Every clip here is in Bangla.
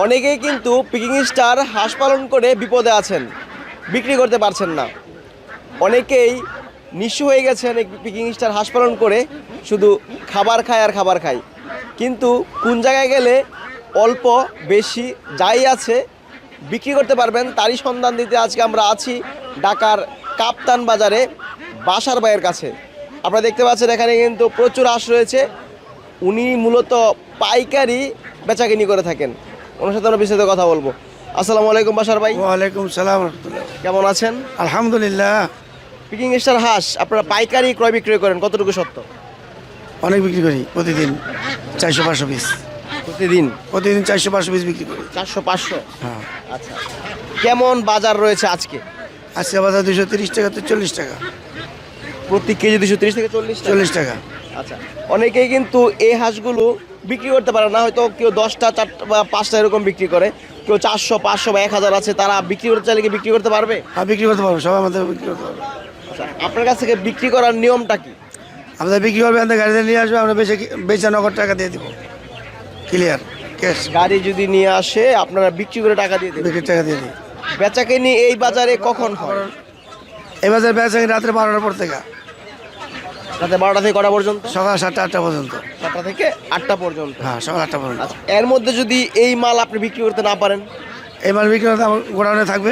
অনেকেই কিন্তু পিকিং স্টার হাঁস পালন করে বিপদে আছেন, বিক্রি করতে পারছেন না। অনেকেই নিঃস্ব হয়ে গেছেন এই পিকিং স্টার হাঁস পালন করে, শুধু খাবার খায় আর খাবার খায়। কিন্তু কোন জায়গায় গেলে অল্প বেশি যাই আছে বিক্রি করতে পারবেন তারই সন্ধান দিতে আজকে আমরা আছি ঢাকার কাপ্তান বাজারে বাসার ভাইয়ের কাছে। আপনারা দেখতে পাচ্ছেন এখানে কিন্তু প্রচুর হাঁস রয়েছে। উনি মূলত পাইকারি বেচাকিনি করে থাকেন। ওনার সাথে আমরা বিস্তারিত কথা বলবো। আসসালামু আলাইকুম বাসার ভাই। ওয়ালাইকুম সালাম রহমতুল্লাহ। কেমন আছেন? আলহামদুলিল্লাহ। পিকিং স্টার হাঁস আপনারা পাইকারি ক্রয় বিক্রয় করেন, কতটুকু সত্য? অনেক বিক্রি করি, প্রতিদিন 400-500 পিস। প্রতিদিন 400-500 পিস বিক্রি করি। 400-500? হ্যাঁ। আচ্ছা, কেমন বাজার রয়েছে আজকে? আজকে বাজার 230 টাকা থেকে 40 টাকা। প্রতি কেজি 230 থেকে 40 টাকা। আচ্ছা, অনেকেই কিন্তু এই হাঁসগুলো বিক্রি করতে পারে না, হয়তো কেউ 10টা 4টা বা 5টা এরকম বিক্রি করে, কেউ 400 500 বা 1000 আছে, তারা বিক্রি করতে চাইলে কি বিক্রি করতে পারবে? হ্যাঁ, বিক্রি করতে পারবো, সবাই আমাদের বিক্রি করতে পারবো। আচ্ছা, আপনার কাছ থেকে বিক্রি করার নিয়মটা কি? আমাদের বিক্রি করবে, আমাদের গাড়িতে নিয়ে আসবে, আমরা বেচে নগদ টাকা দিয়ে দিব, ক্লিয়ার ক্যাশ। গাড়ি যদি নিয়ে আসে আপনারা বিক্রি করে টাকা দিয়ে দেবেন? বিক্রি টাকা দিয়ে দিই। বেচাকেনি এই বাজারে কখন হয়? এই বাজার বেচা রাত্রে 12টার পর থেকে, রাতে 12টা থেকে কটা পর্যন্ত? সকাল 7টা 8টা পর্যন্ত। 7টা থেকে 8টা পর্যন্ত? হ্যাঁ, সকাল 8টা পর্যন্ত। আচ্ছা, এর মধ্যে যদি এই মাল আপনি বিক্রি করতে না পারেন? এই মাল বিক্রি করতে আমার গোডাউনে থাকবে,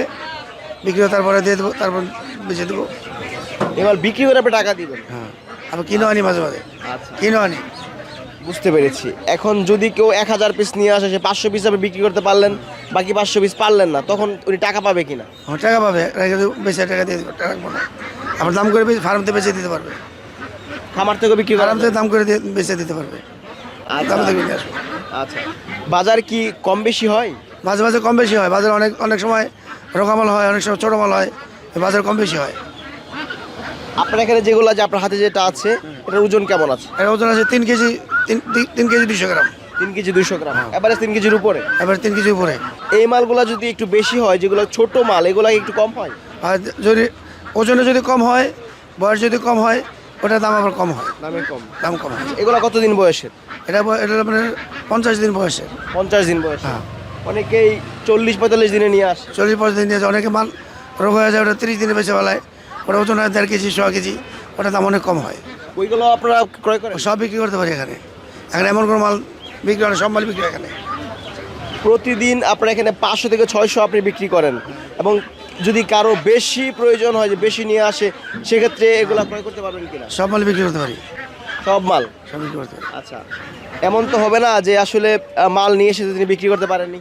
বিক্রি করে তারপরে দিয়ে দেবো, তারপর বেচে দেবো। এই মাল বিক্রি করে আপনি টাকা দিবেন? হ্যাঁ, আবার কিনো আনি মাঝে মাঝে। আচ্ছা, কিনো আনি। বুঝতে পেরেছি। এখন যদি কেউ 1000 পিস নিয়ে আসে, সে 500 পিস আপনি বিক্রি করতে পারলেন, বাকি 500 পিস পারলেন না, তখন উনি টাকা পাবে কিনা? আমার টাকা পাবে, বেশি টাকা দিয়ে দেবো, টাকা রাখবো না। আমার দাম করে ফার্মতে বেচে দিতে পারবে, খামার থেকে বিক্রি করা ফার্ম থেকে দাম করে বেচে দিতে পারবে। আচ্ছা, দাম থেকে নিয়ে আসবো। আচ্ছা, বাজার কি কম বেশি হয়? মাঝে মাঝে কম বেশি হয়, বাজার অনেক সময় রোগামাল হয়, অনেক সময় ছোটো মাল হয়, বাজার কম বেশি হয়। আপনার এখানে যেগুলো আছে, আপনার হাতে যেটা আছে, এটার ওজন কেমন আছে? এর ওজন আছে 3 কেজি, 3 কেজি 200 গ্রাম। 3 কেজি 200 গ্রাম, এবারে 3 কেজির উপরে? এবার 3 কেজি উপরে। এই মালগুলো যদি একটু বেশি হয়, যেগুলো ছোট মাল, এগুলো একটু কম হয়? আর যদি ওজনে যদি কম হয়, বয়স যদি কম হয়, ওটার দাম আবার কম হয়, দামে কম? দাম কম হয়। এগুলো কতদিন বয়সের? এটা মানে 50 দিন বয়সে। 50 দিন বয়স? হ্যাঁ। অনেকেই 40-45 দিনে নিয়ে আসে। 40-50 দিন নিয়ে যায়, অনেকে মাল রোগ হয়ে যায়, ওটা 30 দিনে বেঁচে বেলায়, ওটা ওজন হয় 1.5 কেজি 100 কেজি, ওটার দাম অনেক কম হয়। ওইগুলো আপনারা ক্রয় করেন? সব বিক্রি করতে পারি এখানে, এখানে এমন কোনো মাল বিক্রি হয় না, সব মাল বিক্রি হয় এখানে। প্রতিদিন আপনারা এখানে 500 থেকে 600 আপনি বিক্রি করেন, এবং যদি কারো বেশি প্রয়োজন হয়, যে বেশি নিয়ে আসে, সেক্ষেত্রে এগুলো ক্রয় করতে পারবেন কিনা? সব মাল বিক্রি করতে পারি, সব মাল সব বিক্রি করতে পারি। আচ্ছা, এমন তো হবে না যে আসলে মাল নিয়ে এসে তিনি বিক্রি করতে পারেননি?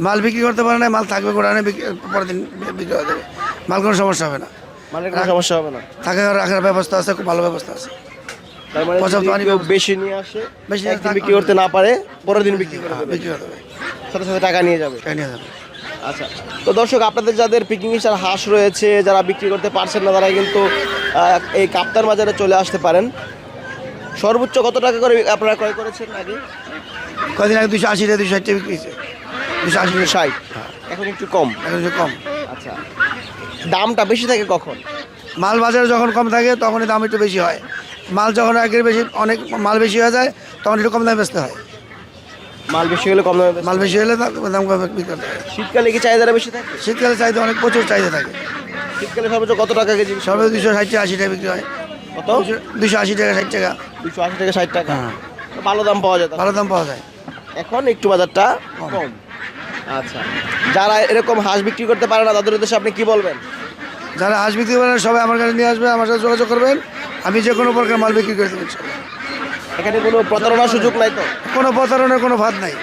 মাল বিক্রি করতে পারে না, মাল থাকবে গোডাউনে, পরের দিন বিক্রি হয়ে যাবে, মাল কোনো সমস্যা হবে না, মালের কোনো সমস্যা হবে না? থাকা রাখার ব্যবস্থা আছে, খুব ভালো ব্যবস্থা আছে। তার মানে পর্যাপ্ত যদি পানি কেউ ব্যবস্থা। বেশি নিয়ে আসে, বেশি একদিন বিক্রি করতে না পারে, পরের দিন বিক্রি করে দেবে, বিক্রি করতে হবে, সাথে সাথে টাকা নিয়ে যাবে? টাকা নিয়ে যাবে। আচ্ছা, তো দর্শক, আপনাদের যাদের পিকিং স্টার হাঁস রয়েছে, যারা বিক্রি করতে পারছেন না, তারা কিন্তু এই কাপ্তান বাজারে চলে আসতে পারেন। সর্বোচ্চ কত টাকা করে আপনারা ক্রয় করেছেন আগে? কদিন আগে 280 টাকা 260 টাকা বিক্রি হয়েছে, 280 60? এখন একটু কম? এখন একটু কম। আচ্ছা, দামটা বেশি থাকে কখন? মাল বাজারে যখন কম থাকে তখনই দাম একটু বেশি হয়, মাল যখন আগের বেশি, অনেক মাল বেশি হয়ে যায়, তখন একটু কম দামে বেচতে হয়। মাল বেশি হলে কম দামে বেচতে হয়? মাল বেশি হলে দাম কমে বিক্রি করতে হয়। শীতকালে কি চাহিদাটা বেশি থাকে? শীতকালে চাহিদা অনেক, প্রচুর চাহিদা থাকে। শীতকালে সর্বোচ্চ কত টাকা কেজি? সর্বোচ্চ 260-80 টাকা বিক্রি হয়। কত? 280 টাকা 60 টাকা। 280 থেকে 60 টাকা? হ্যাঁ, তো ভালো দাম পাওয়া যায়? ভালো দাম পাওয়া যায়। এখন একটু বাজারটা কম। আচ্ছা, যারা এরকম হাঁস বিক্রি করতে পারে না, তাদের উদ্দেশ্যে আপনি কি বলবেন? যারা হাঁস বিক্রি করেন সবাই আমার কাছে নিয়ে আসবে, আমার সাথে যোগাযোগ করবেন, আমি যে কোনো প্রকার মাল বিক্রি করে দেবেন। এখানে কোনো প্রতারণার সুযোগ নাই তো? কোনো প্রতারণার কোনো ভাত নাই,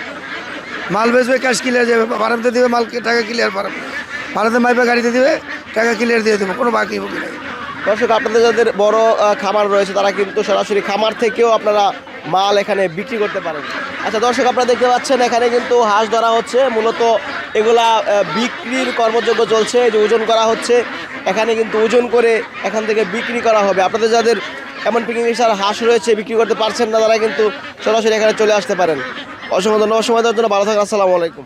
মাল বেচবে, ক্যাশ ক্লিয়ার যাবে, ফার্মতে দিবে, মাল টাকা ক্লিয়ার, ফার্মতে মাইপে গাড়িতে দিবে, টাকা ক্লিয়ার দিয়ে দেবো, কোনো বাকি বুকি নাই। দর্শক, আপনাদের যাদের বড় খামার রয়েছে, তারা কিন্তু সরাসরি খামার থেকেও আপনারা মাল এখানে বিক্রি করতে পারেন। আচ্ছা দর্শক, আপনারা দেখতে পাচ্ছেন এখানে কিন্তু হাঁস ধরা হচ্ছে, মূলত এগুলা বিক্রির কর্মযোগ্য চলছে, যে ওজন করা হচ্ছে, এখানে কিন্তু ওজন করে এখান থেকে বিক্রি করা হবে। আপনাদের যাদের এমন পিকিং স্টার হাঁস রয়েছে, বিক্রি করতে পারছেন না, তারা কিন্তু সরাসরি এখানে চলে আসতে পারেন। অসংখ্য ধন্যবাদ সময় দেওয়ার জন্য। ভালো থাকুন, আসসালামু আলাইকুম।